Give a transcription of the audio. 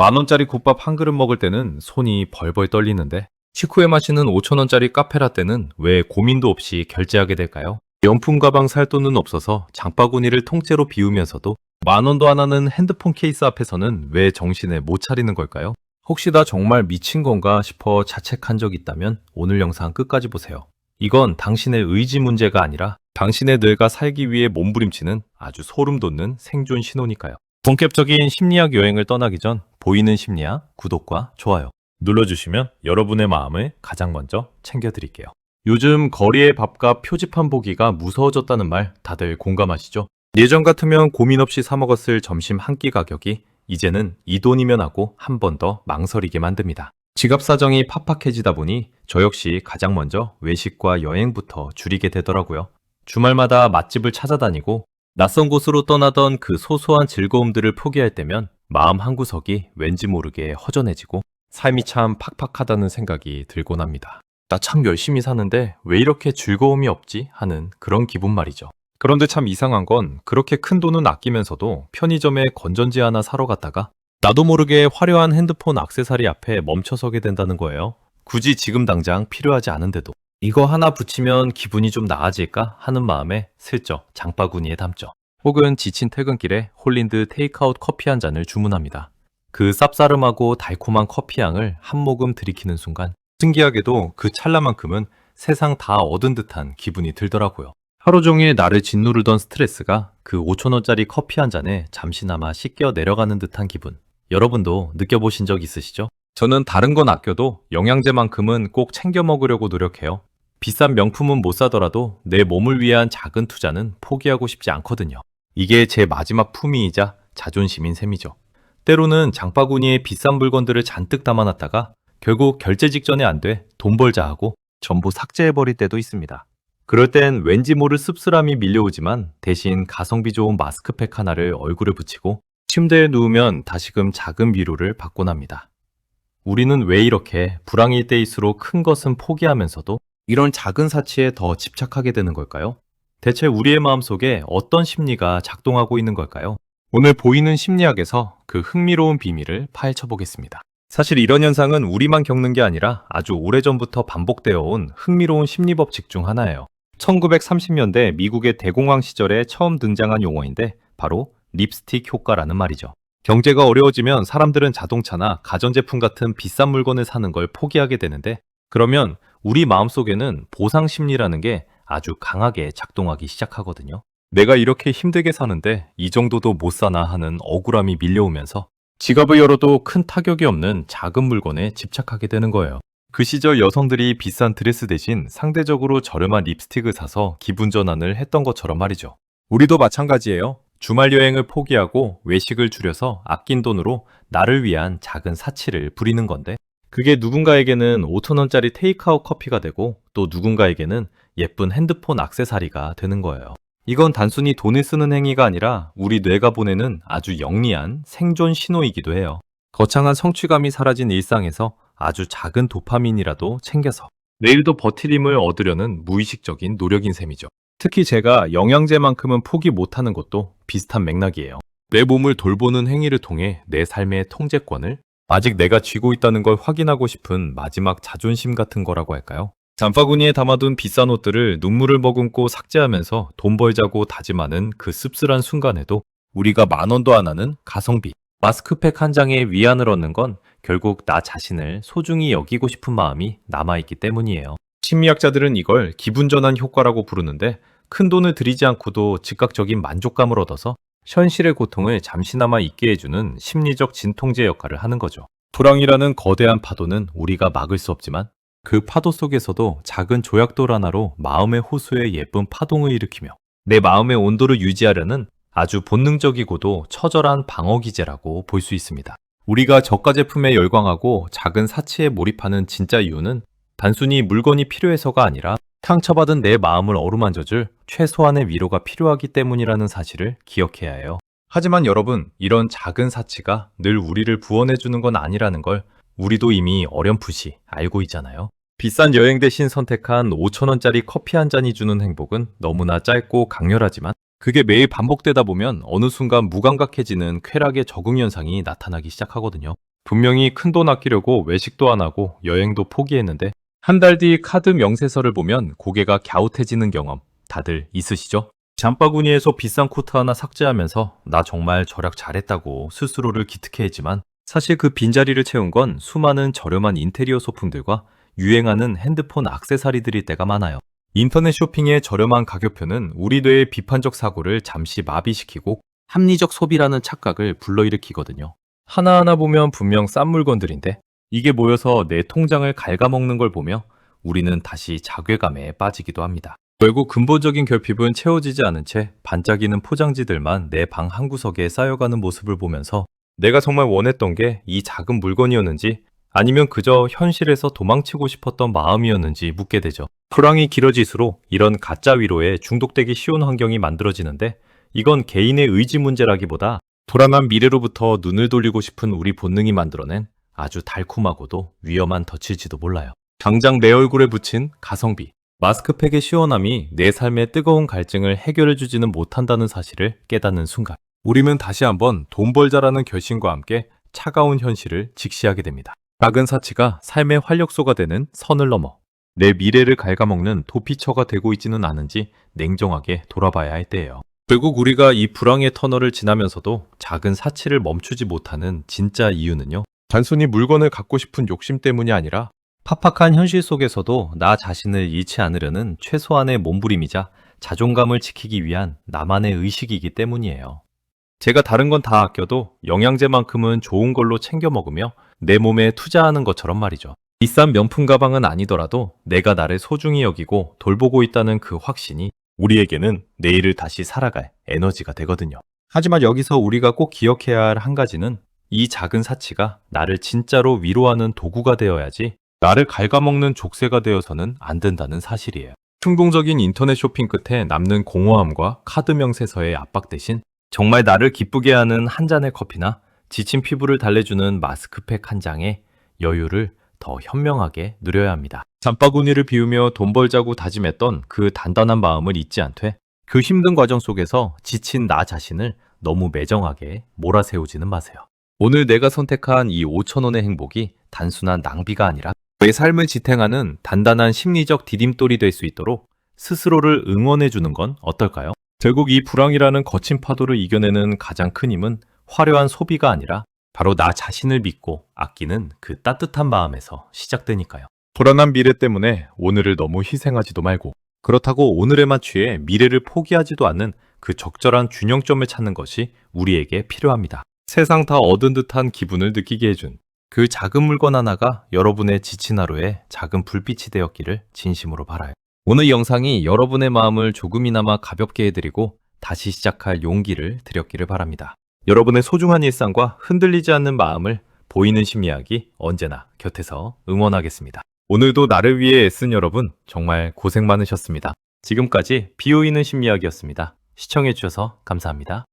10,000원짜리 국밥 한 그릇 먹을 때는 손이 벌벌 떨리는데 식후에 마시는 5,000원짜리 카페라떼는 왜 고민도 없이 결제하게 될까요? 명품 가방 살 돈은 없어서 장바구니를 통째로 비우면서도 10,000원도 안 하는 핸드폰 케이스 앞에서는 왜 정신을 못 차리는 걸까요? 혹시 나 정말 미친 건가 싶어 자책한 적 있다면 오늘 영상 끝까지 보세요. 이건 당신의 의지 문제가 아니라 당신의 뇌가 살기 위해 몸부림치는 아주 소름 돋는 생존 신호니까요. 본격적인 심리학 여행을 떠나기 전 보이는 심리학 구독과 좋아요 눌러주시면 여러분의 마음을 가장 먼저 챙겨드릴게요. 요즘 거리의 밥값 표지판 보기가 무서워졌다는 말 다들 공감하시죠? 예전 같으면 고민 없이 사 먹었을 점심 한 끼 가격이 이제는 이 돈이면 하고 한 번 더 망설이게 만듭니다. 지갑 사정이 팍팍해지다 보니 저 역시 가장 먼저 외식과 여행부터 줄이게 되더라고요. 주말마다 맛집을 찾아다니고 낯선 곳으로 떠나던 그 소소한 즐거움들을 포기할 때면 마음 한구석이 왠지 모르게 허전해지고 삶이 참 팍팍하다는 생각이 들곤 합니다. 나 참 열심히 사는데 왜 이렇게 즐거움이 없지? 하는 그런 기분 말이죠. 그런데 참 이상한 건 그렇게 큰 돈은 아끼면서도 편의점에 건전지 하나 사러 갔다가 나도 모르게 화려한 핸드폰 액세서리 앞에 멈춰서게 된다는 거예요. 굳이 지금 당장 필요하지 않은데도 이거 하나 붙이면 기분이 좀 나아질까 하는 마음에 슬쩍 장바구니에 담죠. 혹은 지친 퇴근길에 홀린 듯 테이크아웃 커피 한 잔을 주문합니다. 그 쌉싸름하고 달콤한 커피향을 한 모금 들이키는 순간 신기하게도 그 찰나만큼은 세상 다 얻은 듯한 기분이 들더라고요. 하루 종일 나를 짓누르던 스트레스가 그 5,000원짜리 커피 한 잔에 잠시나마 씻겨 내려가는 듯한 기분. 여러분도 느껴보신 적 있으시죠? 저는 다른 건 아껴도 영양제만큼은 꼭 챙겨 먹으려고 노력해요. 비싼 명품은 못 사더라도 내 몸을 위한 작은 투자는 포기하고 싶지 않거든요. 이게 제 마지막 품위이자 자존심인 셈이죠. 때로는 장바구니에 비싼 물건들을 잔뜩 담아놨다가 결국 결제 직전에 안 돼 돈 벌자 하고 전부 삭제해버릴 때도 있습니다. 그럴 땐 왠지 모를 씁쓸함이 밀려오지만 대신 가성비 좋은 마스크팩 하나를 얼굴에 붙이고 침대에 누우면 다시금 작은 위로를 받곤 합니다. 우리는 왜 이렇게 불황일 때일수록 큰 것은 포기하면서도 이런 작은 사치에 더 집착하게 되는 걸까요? 대체 우리의 마음속에 어떤 심리가 작동하고 있는 걸까요? 오늘 보이는 심리학에서 그 흥미로운 비밀을 파헤쳐 보겠습니다. 사실 이런 현상은 우리만 겪는 게 아니라 아주 오래전부터 반복되어 온 흥미로운 심리법칙 중 하나예요. 1930년대 미국의 대공황 시절에 처음 등장한 용어인데 바로 립스틱 효과라는 말이죠. 경제가 어려워지면 사람들은 자동차나 가전제품 같은 비싼 물건을 사는 걸 포기하게 되는데 그러면 우리 마음속에는 보상 심리라는 게 아주 강하게 작동하기 시작하거든요. 내가 이렇게 힘들게 사는데 이 정도도 못 사나 하는 억울함이 밀려오면서 지갑을 열어도 큰 타격이 없는 작은 물건에 집착하게 되는 거예요. 그 시절 여성들이 비싼 드레스 대신 상대적으로 저렴한 립스틱을 사서 기분 전환을 했던 것처럼 말이죠. 우리도 마찬가지예요. 주말 여행을 포기하고 외식을 줄여서 아낀 돈으로 나를 위한 작은 사치를 부리는 건데 그게 누군가에게는 5,000원짜리 테이크아웃 커피가 되고 또 누군가에게는 예쁜 핸드폰 액세서리가 되는 거예요. 이건 단순히 돈을 쓰는 행위가 아니라 우리 뇌가 보내는 아주 영리한 생존 신호이기도 해요. 거창한 성취감이 사라진 일상에서 아주 작은 도파민이라도 챙겨서 내일도 버틸 힘을 얻으려는 무의식적인 노력인 셈이죠. 특히 제가 영양제만큼은 포기 못하는 것도 비슷한 맥락이에요. 내 몸을 돌보는 행위를 통해 내 삶의 통제권을 아직 내가 쥐고 있다는 걸 확인하고 싶은 마지막 자존심 같은 거라고 할까요? 장바구니에 담아둔 비싼 옷들을 눈물을 머금고 삭제하면서 돈 벌자고 다짐하는 그 씁쓸한 순간에도 우리가 10,000원도 안 하는 가성비 마스크팩 한 장에 위안을 얻는 건 결국 나 자신을 소중히 여기고 싶은 마음이 남아있기 때문이에요. 심리학자들은 이걸 기분전환 효과라고 부르는데 큰 돈을 들이지 않고도 즉각적인 만족감을 얻어서 현실의 고통을 잠시나마 잊게 해주는 심리적 진통제 역할을 하는 거죠. 불황이라는 거대한 파도는 우리가 막을 수 없지만 그 파도 속에서도 작은 조약돌 하나로 마음의 호수에 예쁜 파동을 일으키며 내 마음의 온도를 유지하려는 아주 본능적이고도 처절한 방어기제라고 볼 수 있습니다. 우리가 저가 제품에 열광하고 작은 사치에 몰입하는 진짜 이유는 단순히 물건이 필요해서가 아니라 상처받은 내 마음을 어루만져줄 최소한의 위로가 필요하기 때문이라는 사실을 기억해야 해요. 하지만 여러분, 이런 작은 사치가 늘 우리를 구원해주는 건 아니라는 걸 우리도 이미 어렴풋이 알고 있잖아요. 비싼 여행 대신 선택한 5,000원짜리 커피 한 잔이 주는 행복은 너무나 짧고 강렬하지만 그게 매일 반복되다 보면 어느 순간 무감각해지는 쾌락의 적응 현상이 나타나기 시작하거든요. 분명히 큰돈 아끼려고 외식도 안 하고 여행도 포기했는데 한 달 뒤 카드 명세서를 보면 고개가 갸웃해지는 경험 다들 있으시죠? 장바구니에서 비싼 코트 하나 삭제하면서 나 정말 절약 잘했다고 스스로를 기특해했지만 사실 그 빈자리를 채운 건 수많은 저렴한 인테리어 소품들과 유행하는 핸드폰 액세서리들일 때가 많아요. 인터넷 쇼핑의 저렴한 가격표는 우리 뇌의 비판적 사고를 잠시 마비시키고 합리적 소비라는 착각을 불러일으키거든요. 하나하나 보면 분명 싼 물건들인데 이게 모여서 내 통장을 갉아먹는 걸 보며 우리는 다시 자괴감에 빠지기도 합니다. 결국 근본적인 결핍은 채워지지 않은 채 반짝이는 포장지들만 내 방 한구석에 쌓여가는 모습을 보면서 내가 정말 원했던 게 이 작은 물건이었는지 아니면 그저 현실에서 도망치고 싶었던 마음이었는지 묻게 되죠. 불황이 길어질수록 이런 가짜 위로에 중독되기 쉬운 환경이 만들어지는데 이건 개인의 의지 문제라기보다 불안한 미래로부터 눈을 돌리고 싶은 우리 본능이 만들어낸 아주 달콤하고도 위험한 덫일지도 몰라요. 당장 내 얼굴에 붙인 가성비. 마스크팩의 시원함이 내 삶의 뜨거운 갈증을 해결해주지는 못한다는 사실을 깨닫는 순간 우리는 다시 한번 돈 벌자라는 결심과 함께 차가운 현실을 직시하게 됩니다. 작은 사치가 삶의 활력소가 되는 선을 넘어 내 미래를 갉아먹는 도피처가 되고 있지는 않은지 냉정하게 돌아봐야 할 때예요. 결국 우리가 이 불황의 터널을 지나면서도 작은 사치를 멈추지 못하는 진짜 이유는요. 단순히 물건을 갖고 싶은 욕심 때문이 아니라 팍팍한 현실 속에서도 나 자신을 잃지 않으려는 최소한의 몸부림이자 자존감을 지키기 위한 나만의 의식이기 때문이에요. 제가 다른 건 다 아껴도 영양제만큼은 좋은 걸로 챙겨 먹으며 내 몸에 투자하는 것처럼 말이죠. 비싼 명품 가방은 아니더라도 내가 나를 소중히 여기고 돌보고 있다는 그 확신이 우리에게는 내일을 다시 살아갈 에너지가 되거든요. 하지만 여기서 우리가 꼭 기억해야 할 한 가지는 이 작은 사치가 나를 진짜로 위로하는 도구가 되어야지 나를 갉아먹는 족쇄가 되어서는 안 된다는 사실이에요. 충동적인 인터넷 쇼핑 끝에 남는 공허함과 카드 명세서의 압박 대신 정말 나를 기쁘게 하는 한 잔의 커피나 지친 피부를 달래주는 마스크팩 한 장의 여유를 더 현명하게 누려야 합니다. 장바구니를 비우며 돈 벌자고 다짐했던 그 단단한 마음을 잊지 않되 그 힘든 과정 속에서 지친 나 자신을 너무 매정하게 몰아세우지는 마세요. 오늘 내가 선택한 이 5,000원의 행복이 단순한 낭비가 아니라 내 삶을 지탱하는 단단한 심리적 디딤돌이 될 수 있도록 스스로를 응원해주는 건 어떨까요? 결국 이 불황이라는 거친 파도를 이겨내는 가장 큰 힘은 화려한 소비가 아니라 바로 나 자신을 믿고 아끼는 그 따뜻한 마음에서 시작되니까요. 불안한 미래 때문에 오늘을 너무 희생하지도 말고 그렇다고 오늘에만 취해 미래를 포기하지도 않는 그 적절한 균형점을 찾는 것이 우리에게 필요합니다. 세상 다 얻은 듯한 기분을 느끼게 해준 그 작은 물건 하나가 여러분의 지친 하루에 작은 불빛이 되었기를 진심으로 바라요. 오늘 영상이 여러분의 마음을 조금이나마 가볍게 해드리고 다시 시작할 용기를 드렸기를 바랍니다. 여러분의 소중한 일상과 흔들리지 않는 마음을 보이는 심리학이 언제나 곁에서 응원하겠습니다. 오늘도 나를 위해 애쓴 여러분 정말 고생 많으셨습니다. 지금까지 비오이는 심리학이었습니다. 시청해주셔서 감사합니다.